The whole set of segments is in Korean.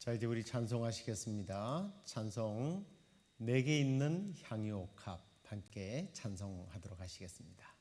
자, 이제 우리 찬송하시겠습니다. 찬송 내게 있는 향유옥합 함께 찬송하도록 하시겠습니다.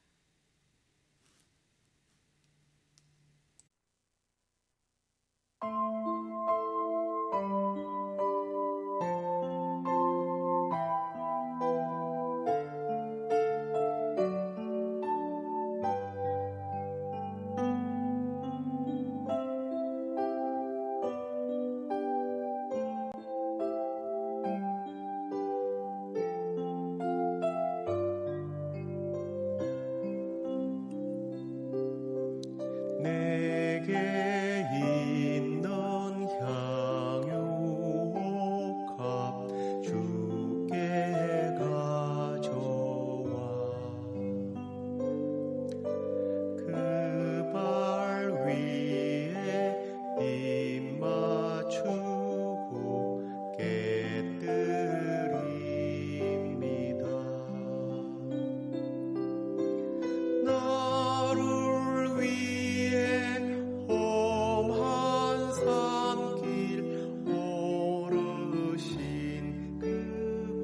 내게 있는 향유옥합 주께 가져와 그 발 위에 입 맞추고 깨뜨립니다. 나를 위해 험한 산길 오르신 그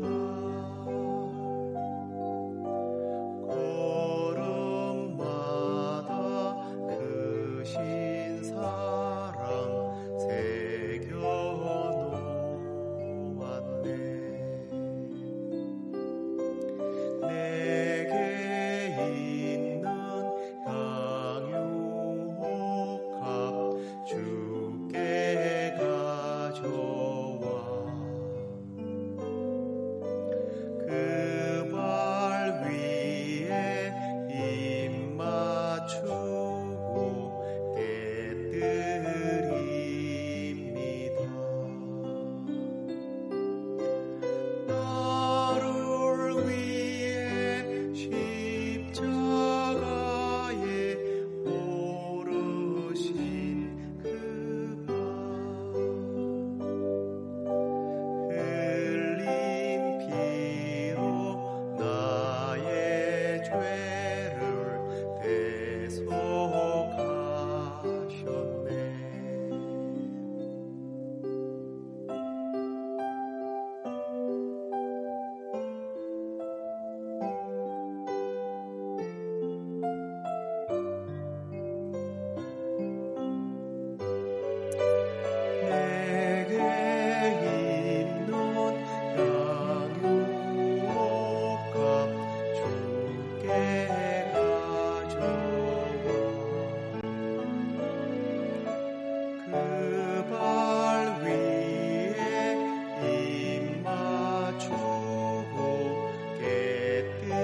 발 걸음마다 크신 사랑 새겨놓았네. 내게 있는 향유옥합 주께 가져와 그 발 위에 입 맞추고 깨뜨립니다. 나를 위해 십자가에 오르신 그 발 흘린 피로 나의 죄를 대속하셨네. 내게 있는 향유옥합 주께 가져와 그 발 위에 입 맞추고 깨뜨립니다.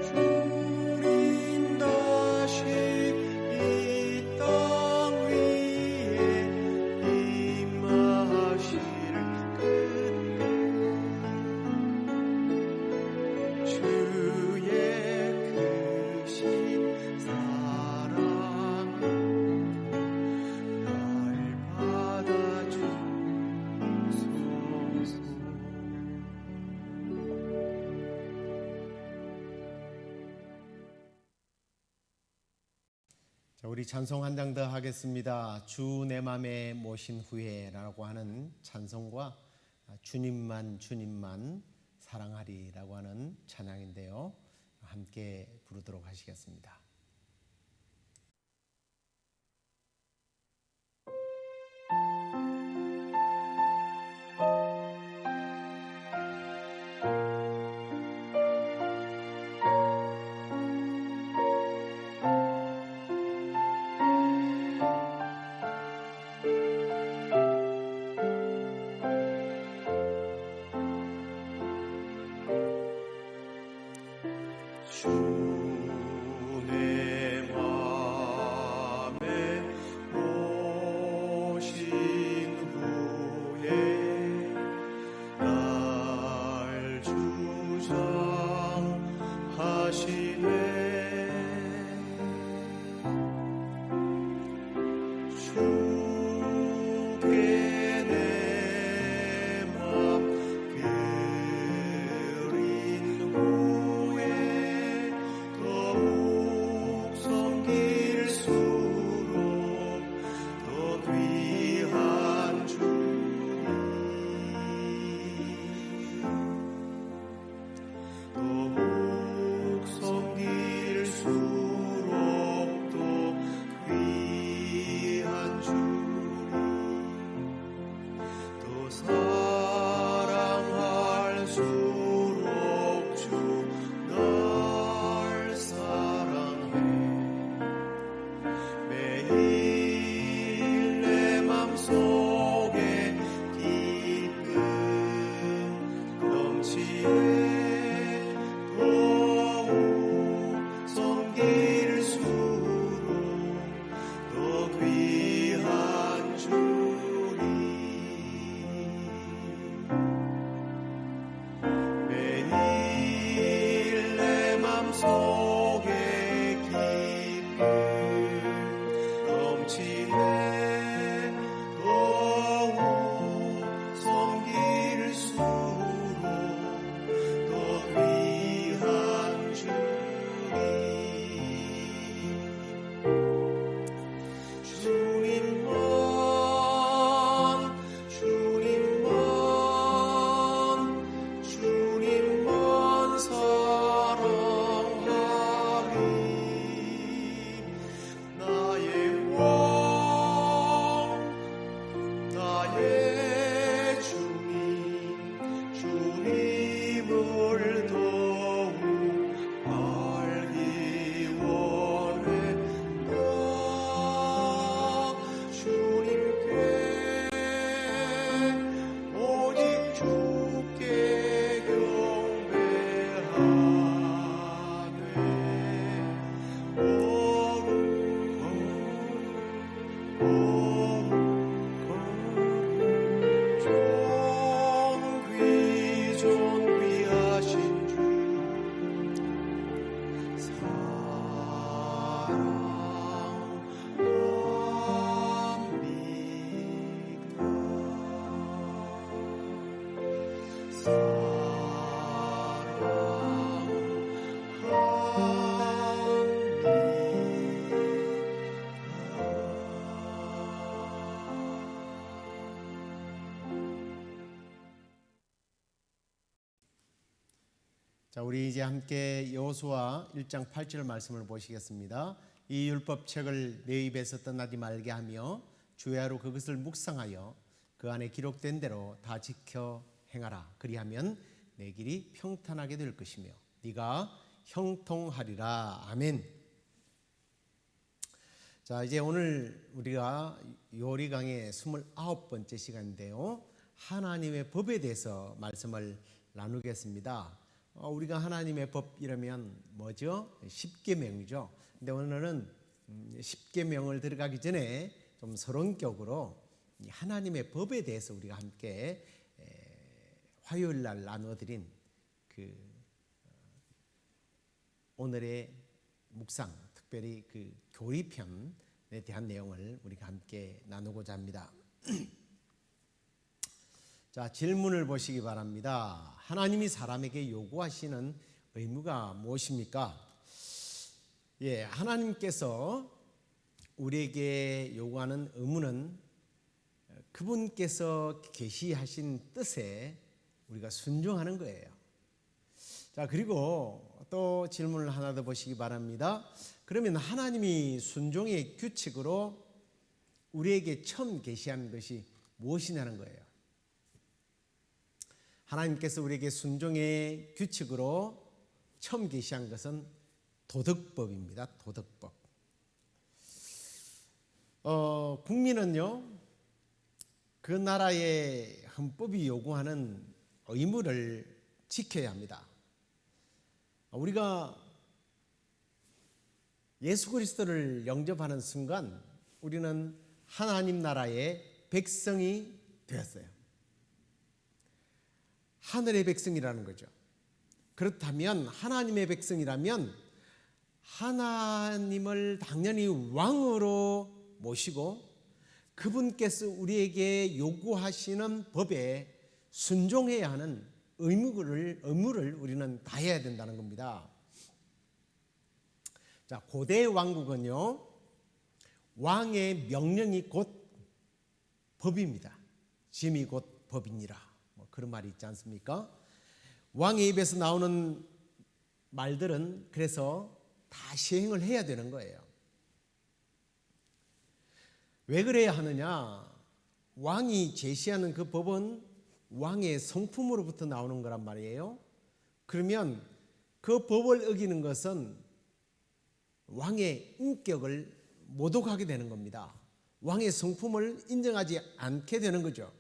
주님 다시 이 땅 위에 임하실 그때 주의 크신 사랑은 날 받아주소서. 자, 우리 찬송 한 장 더 하겠습니다. 주 내 맘에 모신 후에라고 하는 찬송과 주님만 주님만 사랑하리라고 하는 찬양인데요. 함께 부르도록 하시겠습니다. 주 내 자, 우리 이제 함께 여호수아 1장 8절 말씀을 보시겠습니다. 이 율법책을 내 입에서 떠나지 말게 하며 주야로 그것을 묵상하여 그 안에 기록된 대로 다 지켜 행하라. 그리하면 내 길이 평탄하게 될 것이며 네가 형통하리라. 아멘. 자, 이제 오늘 우리가 요리 강의 29번째 시간인데요. 하나님의 법에 대해서 말씀을 나누겠습니다. 우리가 하나님의 법 이러면 뭐죠? 십계명이죠. 근데 오늘은 십계명을 들어가기 전에 좀 서론격으로 하나님의 법에 대해서 우리가 함께 화요일 날 나눠드린 그 오늘의 묵상, 특별히 그 교리편에 대한 내용을 우리가 함께 나누고자 합니다. 자, 질문을 보시기 바랍니다. 하나님이 사람에게 요구하시는 의무가 무엇입니까? 예, 하나님께서 우리에게 요구하는 의무는 그분께서 계시하신 뜻에 우리가 순종하는 거예요. 자, 그리고 또 질문을 하나 더 보시기 바랍니다. 그러면 하나님이 순종의 규칙으로 우리에게 처음 계시한 것이 무엇이냐는 거예요. 하나님께서 우리에게 순종의 규칙으로 처음 계시한 것은 도덕법입니다. 도덕법. 국민은요, 그 나라의 헌법이 요구하는 의무를 지켜야 합니다. 우리가 예수 그리스도를 영접하는 순간 우리는 하나님 나라의 백성이 되었어요. 하늘의 백성이라는 거죠. 그렇다면 하나님의 백성이라면 하나님을 당연히 왕으로 모시고 그분께서 우리에게 요구하시는 법에 순종해야 하는 의무를 우리는 다해야 된다는 겁니다. 자, 고대 왕국은요, 왕의 명령이 곧 법입니다. 짐이 곧 법이니라. 그런 말이 있지 않습니까? 왕의 입에서 나오는 말들은 그래서 다 시행을 해야 되는 거예요. 왜 그래야 하느냐? 왕이 제시하는 그 법은 왕의 성품으로부터 나오는 거란 말이에요. 그러면 그 법을 어기는 것은 왕의 인격을 모독하게 되는 겁니다. 왕의 성품을 인정하지 않게 되는 거죠.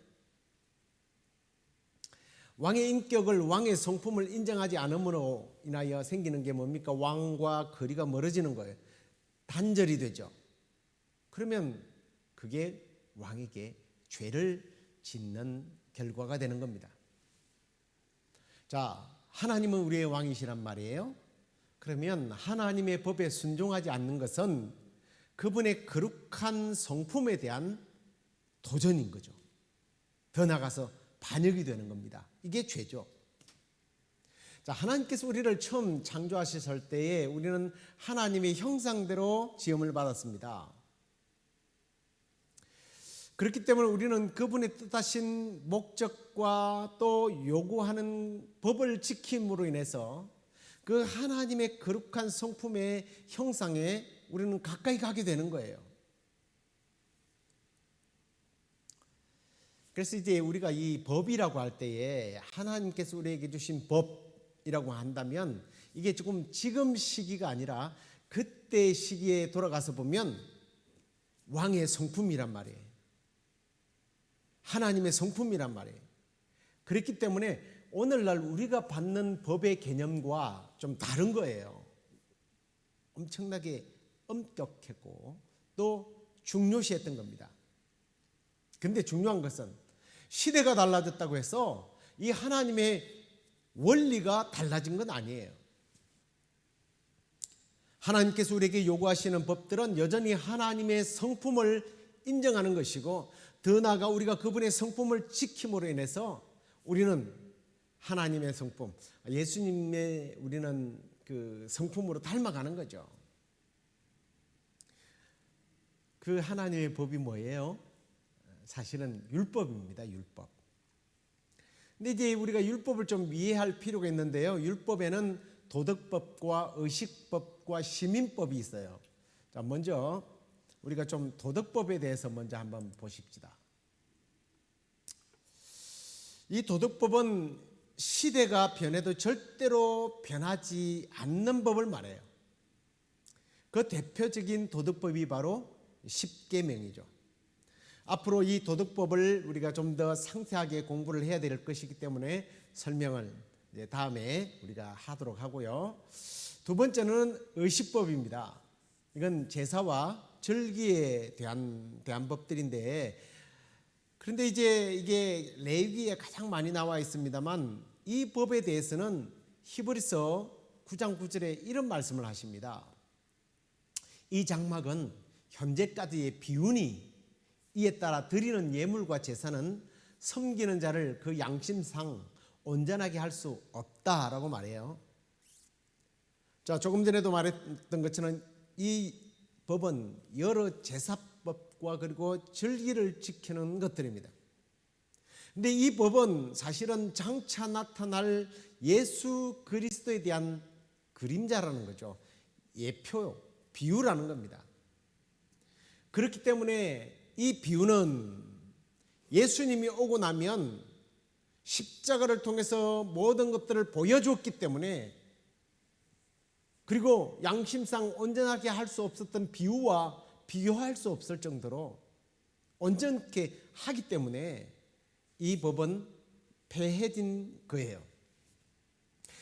왕의 인격을, 왕의 성품을 인정하지 않음으로 인하여 생기는 게 뭡니까? 왕과 거리가 멀어지는 거예요. 단절이 되죠. 그러면 그게 왕에게 죄를 짓는 결과가 되는 겁니다. 자, 하나님은 우리의 왕이시란 말이에요. 그러면 하나님의 법에 순종하지 않는 것은 그분의 거룩한 성품에 대한 도전인 거죠. 더 나아가서 반역이 되는 겁니다. 이게 죄죠. 자, 하나님께서 우리를 처음 창조하셨을 때에 우리는 하나님의 형상대로 지음을 받았습니다. 그렇기 때문에 우리는 그분의 뜻하신 목적과 또 요구하는 법을 지킴으로 인해서 그 하나님의 거룩한 성품의 형상에 우리는 가까이 가게 되는 거예요. 그래서 이제 우리가 이 법이라고 할 때에 하나님께서 우리에게 주신 법이라고 한다면 이게 조금 지금 시기가 아니라 그때 시기에 돌아가서 보면 왕의 성품이란 말이에요. 하나님의 성품이란 말이에요. 그렇기 때문에 오늘날 우리가 받는 법의 개념과 좀 다른 거예요. 엄청나게 엄격했고 또 중요시했던 겁니다. 근데 중요한 것은 시대가 달라졌다고 해서 이 하나님의 원리가 달라진 건 아니에요. 하나님께서 우리에게 요구하시는 법들은 여전히 하나님의 성품을 인정하는 것이고 더 나아가 우리가 그분의 성품을 지킴으로 인해서 우리는 하나님의 성품, 예수님의 우리는 그 성품으로 닮아가는 거죠. 그 하나님의 법이 뭐예요? 사실은 율법입니다. 율법. 근데 이제 우리가 율법을 좀 이해할 필요가 있는데요. 율법에는 도덕법과 의식법과 시민법이 있어요. 자, 먼저 우리가 좀 도덕법에 대해서 먼저 한번 보십시다. 이 도덕법은 시대가 변해도 절대로 변하지 않는 법을 말해요. 그 대표적인 도덕법이 바로 십계명이죠. 앞으로 이 도덕법을 우리가 좀 더 상세하게 공부를 해야 될 것이기 때문에 설명을 이제 다음에 우리가 하도록 하고요. 두 번째는 의식법입니다. 이건 제사와 절기에 대한 법들인데, 그런데 이제 이게 레위기에 가장 많이 나와 있습니다만 이 법에 대해서는 히브리서 9장 9절에 이런 말씀을 하십니다. 이 장막은 현재까지의 비운이 이에 따라 드리는 예물과 제사는 섬기는 자를 그 양심상 온전하게 할 수 없다라고 말해요. 자, 조금 전에도 말했던 것처럼 이 법은 여러 제사법과 그리고 절기를 지키는 것들입니다. 근데 이 법은 사실은 장차 나타날 예수 그리스도에 대한 그림자라는 거죠. 예표, 비유라는 겁니다. 그렇기 때문에 이 비유는 예수님이 오고 나면 십자가를 통해서 모든 것들을 보여주었기 때문에, 그리고 양심상 온전하게 할 수 없었던 비유와 비교할 수 없을 정도로 온전케 하기 때문에 이 법은 폐해진 거예요.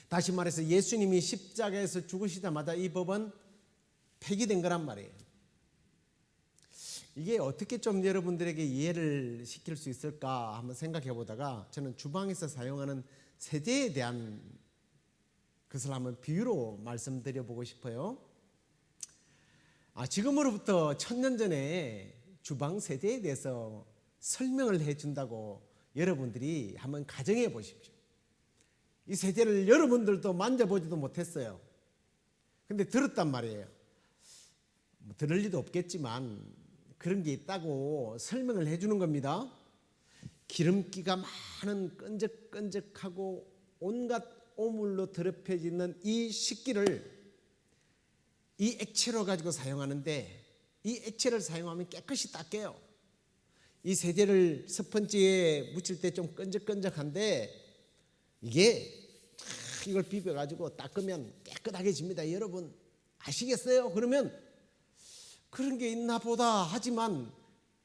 다시 말해서 예수님이 십자가에서 죽으시자마자 이 법은 폐기된 거란 말이에요. 이게 어떻게 좀 여러분들에게 이해를 시킬 수 있을까 한번 생각해 보다가 저는 주방에서 사용하는 세제에 대한 것을 한번 비유로 말씀드려 보고 싶어요. 지금으로부터 1000년 전에 주방 세제에 대해서 설명을 해준다고 여러분들이 한번 가정해 보십시오. 이 세제를 여러분들도 만져보지도 못했어요. 근데 들었단 말이에요. 들을 리도 없겠지만 그런 게 있다고 설명을 해주는 겁니다. 기름기가 많은 끈적끈적하고 온갖 오물로 더럽혀지는 이 식기를 이 액체로 가지고 사용하는데 이 액체를 사용하면 깨끗이 닦여요. 이 세제를 스펀지에 묻힐 때 좀 끈적끈적한데 이게 이걸 비벼가지고 닦으면 깨끗하게집니다. 여러분 아시겠어요? 그러면 그런 게 있나 보다 하지만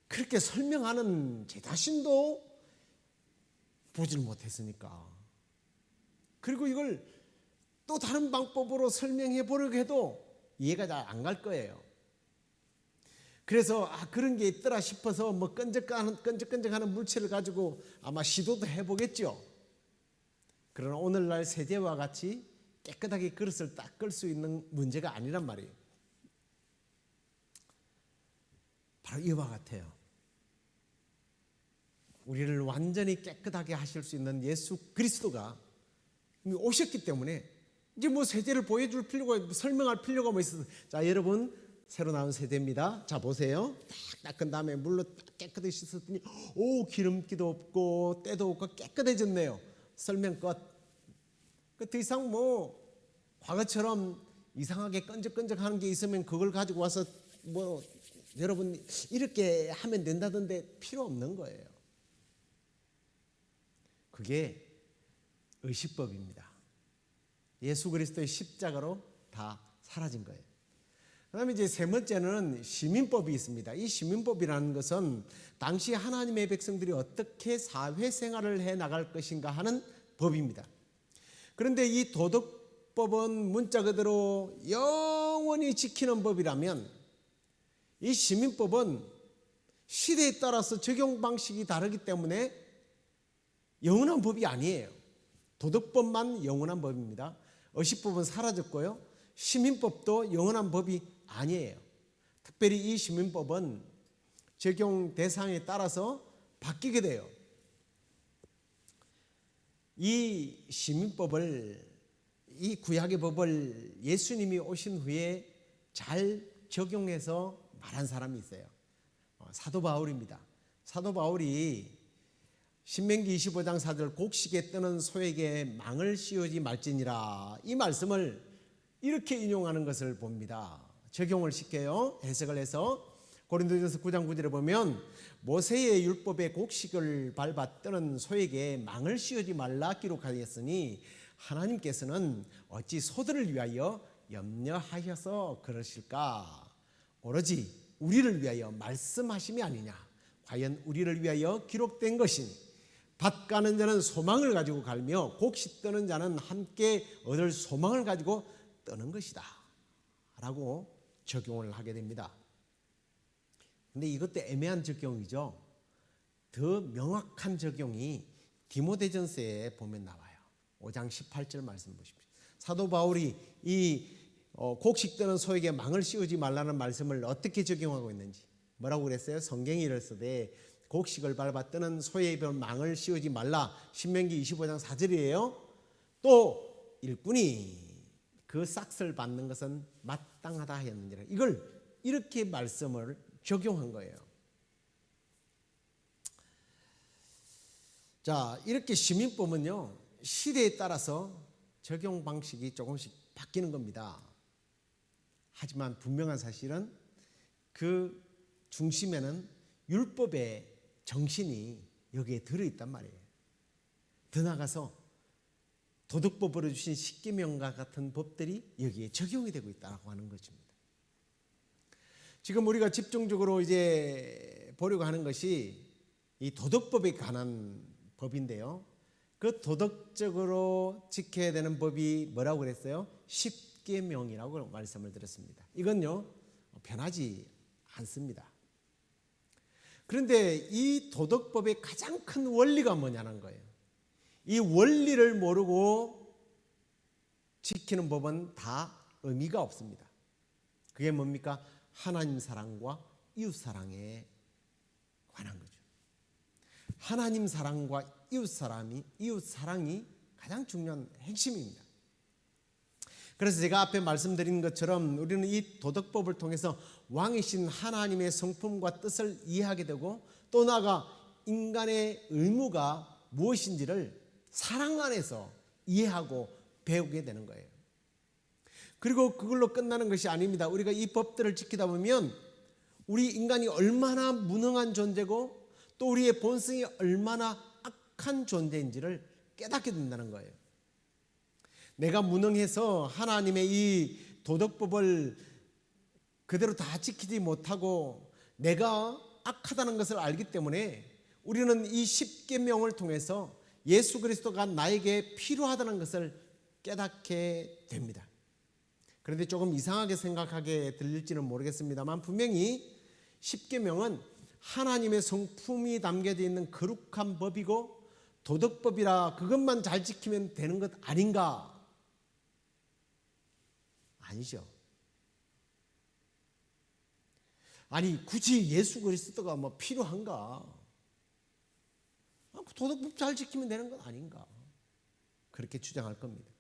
그렇게 설명하는 제 자신도 보질 못했으니까. 그리고 이걸 또 다른 방법으로 설명해 보려고 해도 이해가 잘 안 갈 거예요. 그래서 그런 게 있더라 싶어서 뭐 끈적끈적하는 물체를 가지고 아마 시도도 해보겠죠. 그러나 오늘날 세제와 같이 깨끗하게 그릇을 닦을 수 있는 문제가 아니란 말이에요. 바로 이와 같아요. 우리를 완전히 깨끗하게 하실 수 있는 예수 그리스도가 오셨기 때문에 이제 뭐 세제를 보여줄 필요가, 설명할 필요가 뭐 있어서. 자, 여러분 새로 나온 세제입니다. 자, 보세요. 딱 닦은 다음에 물로 깨끗이 씻었더니 오, 기름기도 없고 때도 없고 깨끗해졌네요. 설명 끝. 더 이상 뭐 과거처럼 이상하게 끈적끈적하는 게 있으면 그걸 가지고 와서 뭐 여러분 이렇게 하면 된다던데 필요 없는 거예요. 그게 의식법입니다. 예수 그리스도의 십자가로 다 사라진 거예요. 그다음에 이제 세 번째는 시민법이 있습니다. 이 시민법이라는 것은 당시 하나님의 백성들이 어떻게 사회생활을 해 나갈 것인가 하는 법입니다. 그런데 이 도덕법은 문자 그대로 영원히 지키는 법이라면 이 시민법은 시대에 따라서 적용 방식이 다르기 때문에 영원한 법이 아니에요. 도덕법만 영원한 법입니다. 의식법은 사라졌고요. 시민법도 영원한 법이 아니에요. 특별히 이 시민법은 적용 대상에 따라서 바뀌게 돼요. 이 시민법을, 이 구약의 법을 예수님이 오신 후에 잘 적용해서 말한 사람이 있어요. 사도 바울입니다. 사도 바울이 신명기 25장 4절 곡식에 뜨는 소에게 망을 씌우지 말지니라, 이 말씀을 이렇게 인용하는 것을 봅니다. 적용을 시켜요. 해석을 해서 고린도전서 9장 9절에 보면 모세의 율법에 곡식을 밟아 뜨는 소에게 망을 씌우지 말라 기록하였으니 하나님께서는 어찌 소들을 위하여 염려하셔서 그러실까? 오로지 우리를 위하여 말씀하심이 아니냐. 과연 우리를 위하여 기록된 것이니 밭 가는 자는 소망을 가지고 갈며 곡식 뜨는 자는 함께 얻을 소망을 가지고 뜨는 것이다 라고 적용을 하게 됩니다. 근데 이것도 애매한 적용이죠. 더 명확한 적용이 디모데전서에 보면 나와요. 5장 18절 말씀 보십시오. 사도 바울이 이 곡식 뜨는 소에게 망을 씌우지 말라는 말씀을 어떻게 적용하고 있는지, 뭐라고 그랬어요? 성경이 이랬으되 곡식을 밟아 뜨는 소의 입에 망을 씌우지 말라. 신명기 25장 4절이에요. 또 일꾼이 그 싹을 받는 것은 마땅하다 하였느니라. 이걸 이렇게 말씀을 적용한 거예요. 자, 이렇게 시민법은요, 시대에 따라서 적용 방식이 조금씩 바뀌는 겁니다. 하지만 분명한 사실은 그 중심에는 율법의 정신이 여기에 들어있단 말이에요. 더 나아가서 도덕법으로 주신 십계명과 같은 법들이 여기에 적용이 되고 있다고 하는 것입니다. 지금 우리가 집중적으로 이제 보려고 하는 것이 이 도덕법에 관한 법인데요. 그 도덕적으로 지켜야 되는 법이 뭐라고 그랬어요? 십계명이라고 말씀을 드렸습니다. 이건요, 변하지 않습니다. 그런데 이 도덕법의 가장 큰 원리가 뭐냐는 거예요. 이 원리를 모르고 지키는 법은 다 의미가 없습니다. 그게 뭡니까? 하나님 사랑과 이웃 사랑에 관한 거죠. 하나님 사랑과 이웃 사랑이 가장 중요한 핵심입니다. 그래서 제가 앞에 말씀드린 것처럼 우리는 이 도덕법을 통해서 왕이신 하나님의 성품과 뜻을 이해하게 되고, 또 나아가 인간의 의무가 무엇인지를 사랑 안에서 이해하고 배우게 되는 거예요. 그리고 그걸로 끝나는 것이 아닙니다. 우리가 이 법들을 지키다 보면 우리 인간이 얼마나 무능한 존재고 또 우리의 본성이 얼마나 악한 존재인지를 깨닫게 된다는 거예요. 내가 무능해서 하나님의 이 도덕법을 그대로 다 지키지 못하고 내가 악하다는 것을 알기 때문에 우리는 이 십계명을 통해서 예수 그리스도가 나에게 필요하다는 것을 깨닫게 됩니다. 그런데 조금 이상하게 생각하게 들릴지는 모르겠습니다만 분명히 십계명은 하나님의 성품이 담겨져 있는 거룩한 법이고 도덕법이라 그것만 잘 지키면 되는 것 아닌가? 아니죠. 아니 굳이 예수 그리스도가 뭐 필요한가? 도덕법 잘 지키면 되는 것 아닌가? 그렇게 주장할 겁니다.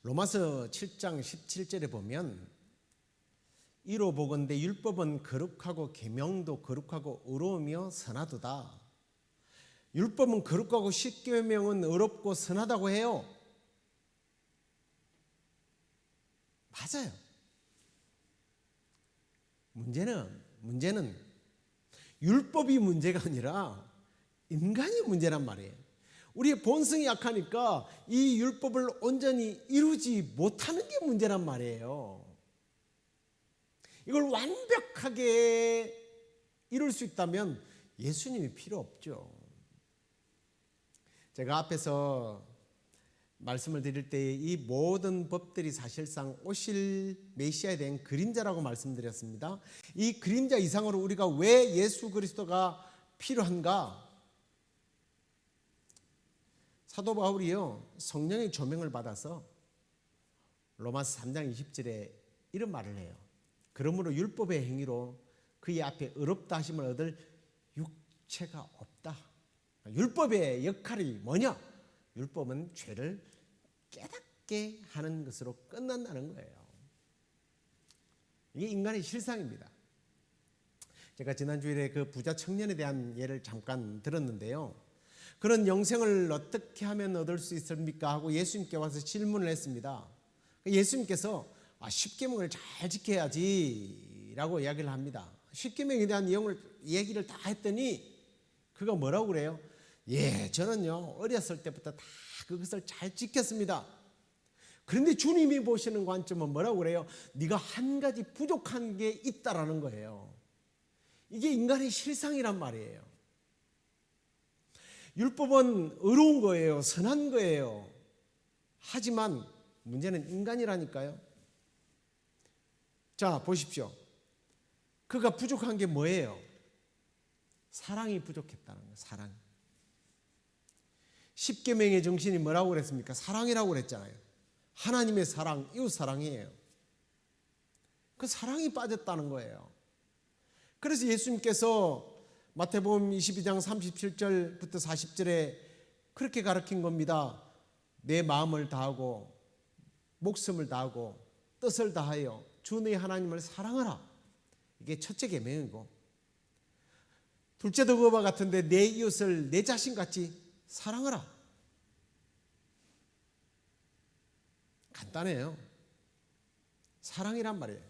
로마서 7장 17절에 보면 이로 보건대 율법은 거룩하고 계명도 거룩하고 의로우며 선하도다. 율법은 거룩하고 십계명은 의롭고 선하다고 해요. 맞아요. 문제는 율법이 문제가 아니라 인간이 문제란 말이에요. 우리의 본성이 약하니까 이 율법을 온전히 이루지 못하는 게 문제란 말이에요. 이걸 완벽하게 이룰 수 있다면 예수님이 필요 없죠. 제가 앞에서 말씀을 드릴 때 이 모든 법들이 사실상 오실 메시아에 대한 그림자라고 말씀드렸습니다. 이 그림자 이상으로 우리가 왜 예수 그리스도가 필요한가? 사도 바울이요 성령의 조명을 받아서 로마서 3장 20절에 이런 말을 해요. 그러므로 율법의 행위로 그의 앞에 의롭다 하심을 얻을 육체가 없다. 율법의 역할이 뭐냐? 율법은 죄를 깨닫게 하는 것으로 끝난다는 거예요. 이게 인간의 실상입니다. 제가 지난 주일에 그 부자 청년에 대한 예를 잠깐 들었는데요. 그런 영생을 어떻게 하면 얻을 수 있습니까? 하고 예수님께 와서 질문을 했습니다. 예수님께서 십계명을 잘 지켜야지 라고 이야기를 합니다. 십계명에 대한 얘기를 다 했더니 그가 뭐라고 그래요? 예, 저는요 어렸을 때부터 다 그것을 잘 지켰습니다. 그런데 주님이 보시는 관점은 뭐라고 그래요? 네가 한 가지 부족한 게 있다라는 거예요. 이게 인간의 실상이란 말이에요. 율법은 의로운 거예요. 선한 거예요. 하지만 문제는 인간이라니까요. 자, 보십시오. 그가 부족한 게 뭐예요? 사랑이 부족했다는 거예요. 사랑. 십계명의 정신이 뭐라고 그랬습니까? 사랑이라고 그랬잖아요. 하나님의 사랑, 이웃 사랑이에요. 그 사랑이 빠졌다는 거예요. 그래서 예수님께서 마태복음 22장 37절부터 40절에 그렇게 가르친 겁니다. 내 마음을 다하고 목숨을 다하고 뜻을 다하여 주 너희 하나님을 사랑하라. 이게 첫째 계명이고, 둘째도 그와 같은데 내 이웃을 내 자신같이 사랑하라. 간단해요. 사랑이란 말이에요.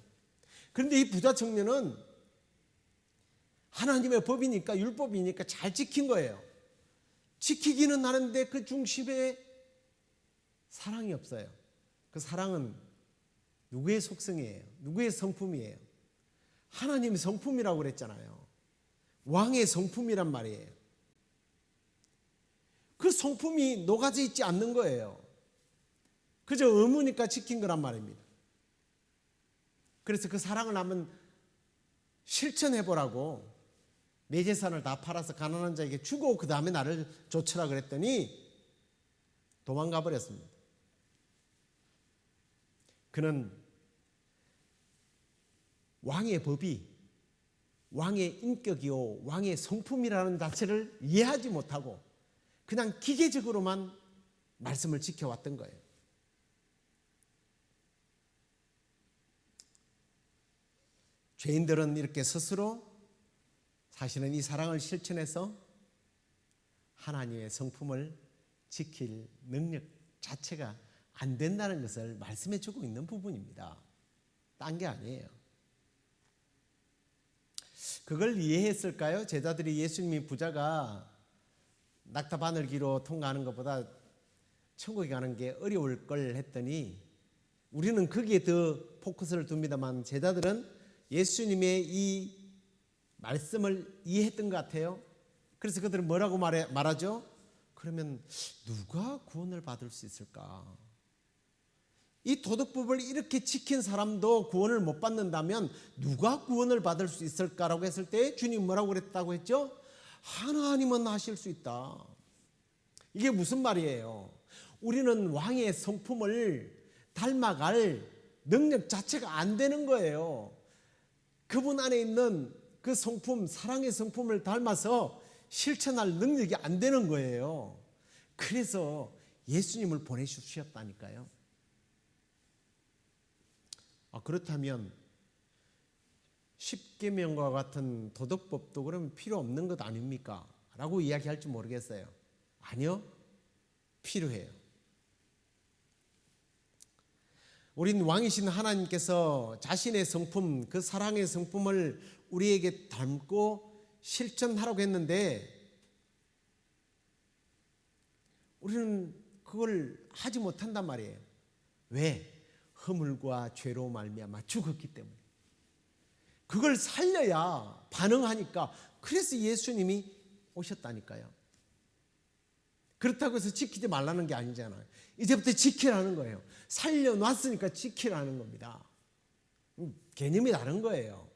그런데 이 부자 청년은 하나님의 법이니까 율법이니까 잘 지킨 거예요. 지키기는 하는데 그 중심에 사랑이 없어요. 그 사랑은 누구의 속성이에요? 누구의 성품이에요? 하나님의 성품이라고 그랬잖아요. 왕의 성품이란 말이에요. 그 성품이 녹아져 있지 않는 거예요. 그저 의무니까 지킨 거란 말입니다. 그래서 그 사랑을 한번 실천해 보라고 내 재산을 다 팔아서 가난한 자에게 주고 그 다음에 나를 좇으라 그랬더니 도망가 버렸습니다. 그는 왕의 법이 왕의 인격이요 왕의 성품이라는 자체를 이해하지 못하고 그냥 기계적으로만 말씀을 지켜왔던 거예요. 죄인들은 이렇게 스스로 사실은 이 사랑을 실천해서 하나님의 성품을 지킬 능력 자체가 안 된다는 것을 말씀해 주고 있는 부분입니다. 딴 게 아니에요. 그걸 이해했을까요? 제자들이 예수님이 부자가 낙타 바늘기로 통과하는 것보다 천국에 가는 게 어려울 걸 했더니 우리는 거기에 더 포커스를 둡니다만 제자들은 예수님의 이 말씀을 이해했던 것 같아요. 그래서 그들은 뭐라고 말하죠? 그러면 누가 구원을 받을 수 있을까? 이 도덕법을 이렇게 지킨 사람도 구원을 못 받는다면 누가 구원을 받을 수 있을까라고 했을 때 주님 뭐라고 그랬다고 했죠? 하나님은 하실 수 있다. 이게 무슨 말이에요? 우리는 왕의 성품을 닮아갈 능력 자체가 안 되는 거예요. 그분 안에 있는 그 성품, 사랑의 성품을 닮아서 실천할 능력이 안 되는 거예요. 그래서 예수님을 보내주셨다니까요. 그렇다면 십계명과 같은 도덕법도 그러면 필요 없는 것 아닙니까? 라고 이야기할지 모르겠어요. 아니요, 필요해요. 우린 왕이신 하나님께서 자신의 성품, 그 사랑의 성품을 우리에게 닮고 실천하라고 했는데 우리는 그걸 하지 못한단 말이에요. 왜? 허물과 죄로 말미암아 죽었기 때문에. 그걸 살려야 반응하니까. 그래서 예수님이 오셨다니까요. 그렇다고 해서 지키지 말라는 게 아니잖아요. 이제부터 지키라는 거예요. 살려놨으니까 지키라는 겁니다. 개념이 다른 거예요.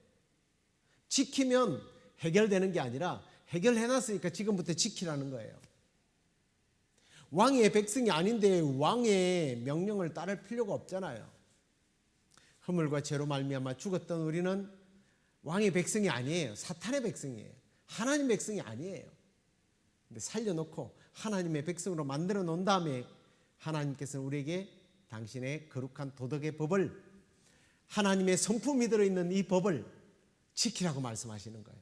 지키면 해결되는 게 아니라 해결해놨으니까 지금부터 지키라는 거예요. 왕의 백성이 아닌데 왕의 명령을 따를 필요가 없잖아요. 허물과 죄로 말미암아 죽었던 우리는 왕의 백성이 아니에요. 사탄의 백성이에요. 하나님의 백성이 아니에요. 근데 살려놓고 하나님의 백성으로 만들어 놓은 다음에 하나님께서 우리에게 당신의 거룩한 도덕의 법을, 하나님의 성품이 들어있는 이 법을 지키라고 말씀하시는 거예요.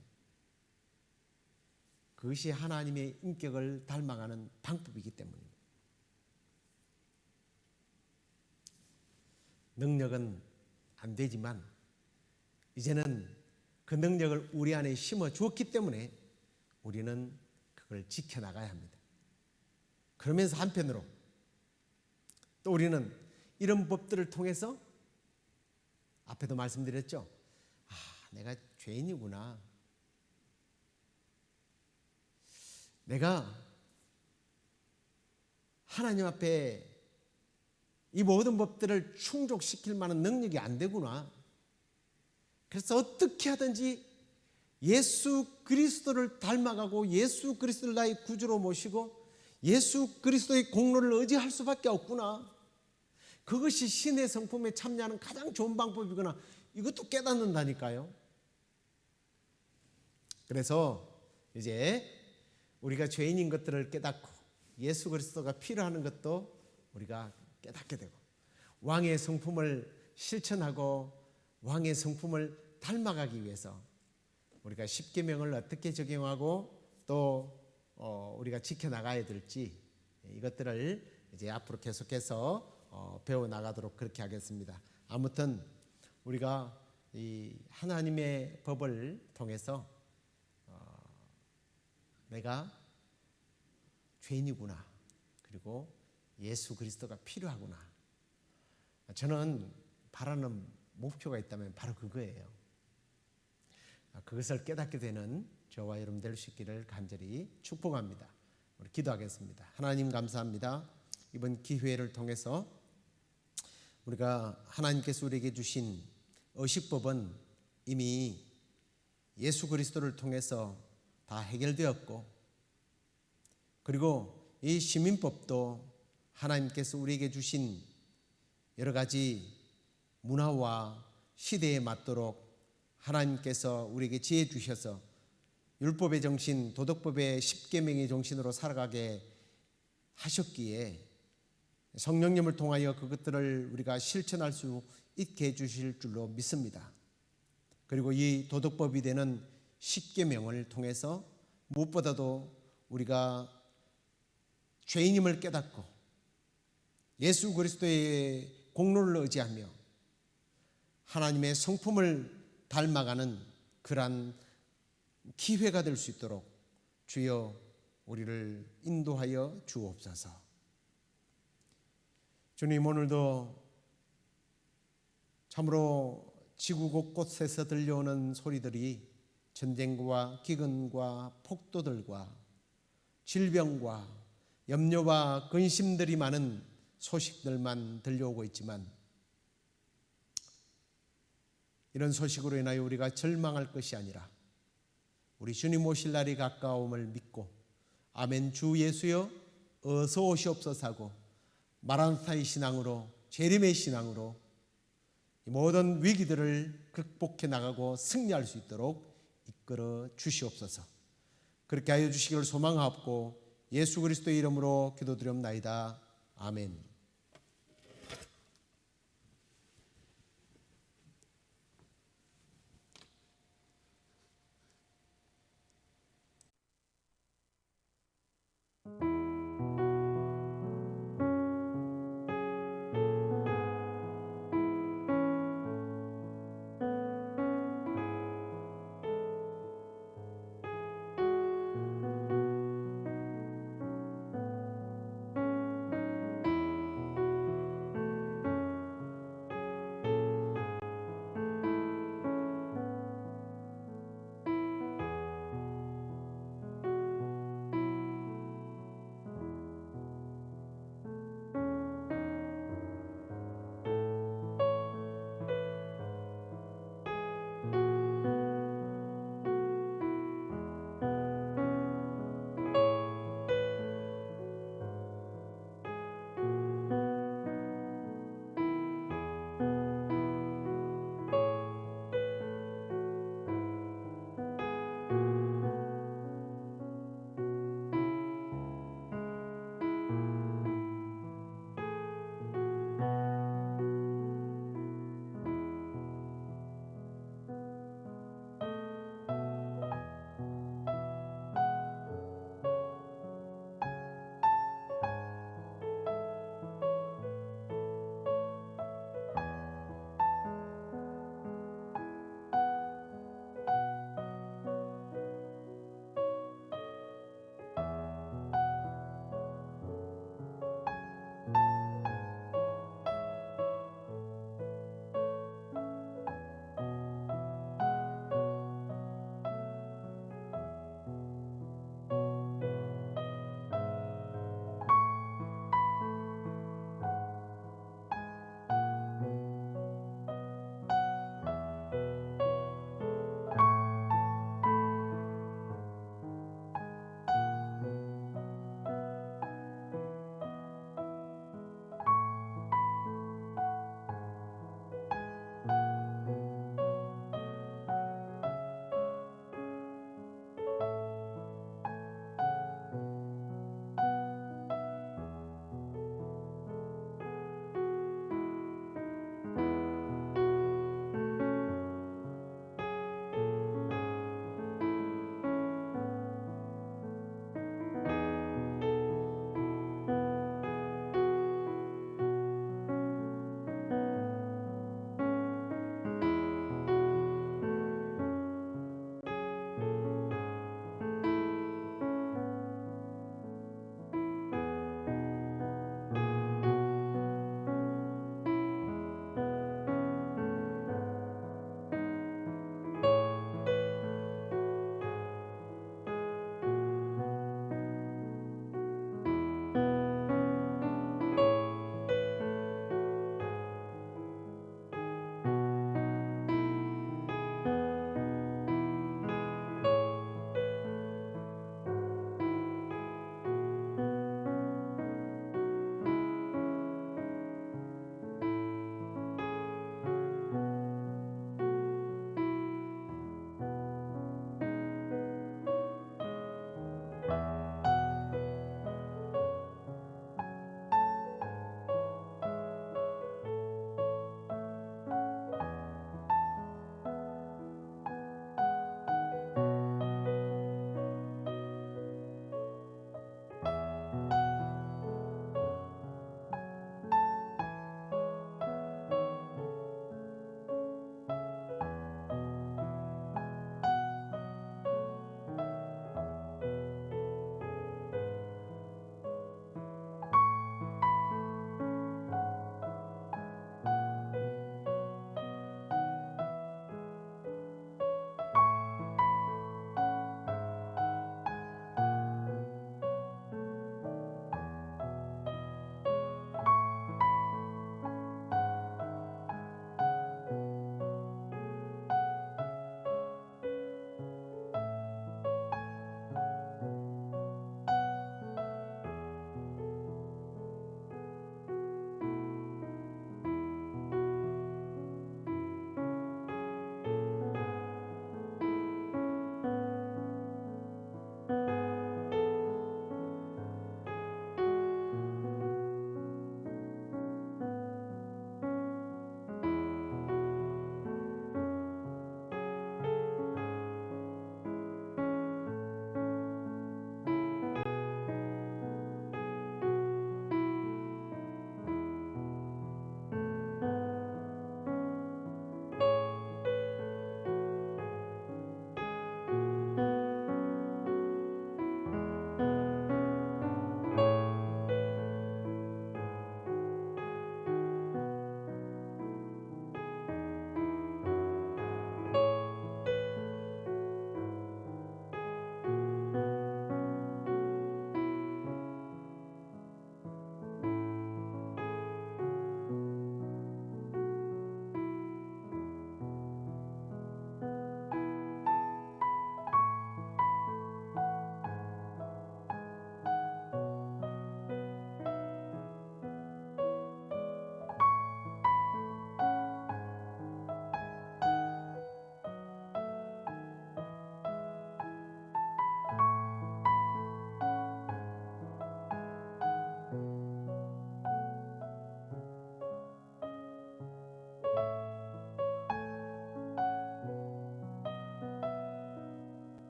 그것이 하나님의 인격을 닮아가는 방법이기 때문입니다. 능력은 안 되지만 이제는 그 능력을 우리 안에 심어 주었기 때문에 우리는 그걸 지켜나가야 합니다. 그러면서 한편으로 또 우리는 이런 법들을 통해서 앞에도 말씀드렸죠. 내가 죄인이구나. 내가 하나님 앞에 이 모든 법들을 충족시킬 만한 능력이 안 되구나. 그래서 어떻게 하든지 예수 그리스도를 닮아가고 예수 그리스도를 나의 구주로 모시고 예수 그리스도의 공로를 의지할 수밖에 없구나. 그것이 신의 성품에 참여하는 가장 좋은 방법이구나. 이것도 깨닫는다니까요. 그래서 이제 우리가 죄인인 것들을 깨닫고 예수 그리스도가 필요한 것도 우리가 깨닫게 되고 왕의 성품을 실천하고 왕의 성품을 닮아가기 위해서 우리가 십계명을 어떻게 적용하고 또 우리가 지켜나가야 될지 이것들을 이제 앞으로 계속해서 배워나가도록 그렇게 하겠습니다. 아무튼 우리가 이 하나님의 법을 통해서 내가 죄인이구나. 그리고 예수 그리스도가 필요하구나. 저는 바라는 목표가 있다면 바로 그거예요. 그것을 깨닫게 되는 저와 여러분 될 수 있기를 간절히 축복합니다. 우리 기도하겠습니다. 하나님 감사합니다. 이번 기회를 통해서 우리가 하나님께서 우리에게 주신 의식법은 이미 예수 그리스도를 통해서 다 해결되었고 그리고 이 시민법도 하나님께서 우리에게 주신 여러 가지 문화와 시대에 맞도록 하나님께서 우리에게 지혜 주셔서 율법의 정신, 도덕법의 십계명의 정신으로 살아가게 하셨기에 성령님을 통하여 그것들을 우리가 실천할 수 있게 해주실 줄로 믿습니다. 그리고 이 도덕법이 되는 십계명을 통해서 무엇보다도 우리가 죄인임을 깨닫고 예수 그리스도의 공로를 의지하며 하나님의 성품을 닮아가는 그러한 기회가 될 수 있도록 주여 우리를 인도하여 주옵소서. 주님, 오늘도 참으로 지구 곳곳에서 들려오는 소리들이 전쟁과 기근과 폭도들과 질병과 염려와 근심들이 많은 소식들만 들려오고 있지만, 이런 소식으로 인하여 우리가 절망할 것이 아니라 우리 주님 오실 날이 가까움을 믿고 아멘 주 예수여 어서 오시옵소서 하고 마란나타의 신앙으로, 재림의 신앙으로 이 모든 위기들을 극복해 나가고 승리할 수 있도록 이끌어 주시옵소서. 그렇게 하여 주시기를 소망하옵고 예수 그리스도의 이름으로 기도드렸나이다. 아멘.